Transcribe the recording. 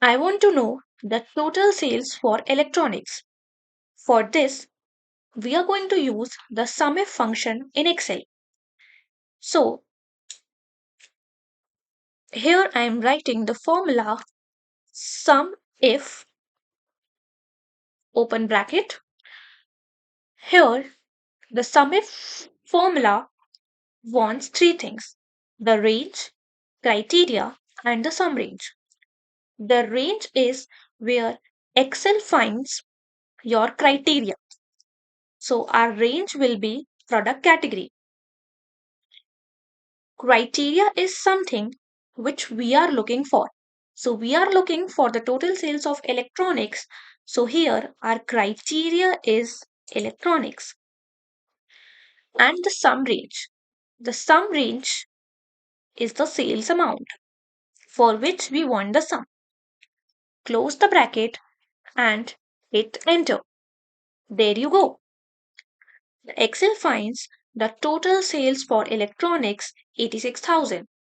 I want to know the total sales for electronics. For this, we are going to use the SUMIF function in Excel. So, here I am writing the formula sum if open bracket. Here, the SUMIF formula wants three things: the range, criteria, and the sum range. The range is where Excel finds your criteria. So, our range will be product category. Criteria is something which we are looking for. So we are looking for the total sales of electronics. So here our criteria is electronics and the sum range. The sum range is the sales amount for which we want the sum. Close the bracket and hit enter. There you go. The Excel finds the total sales for electronics 86,000.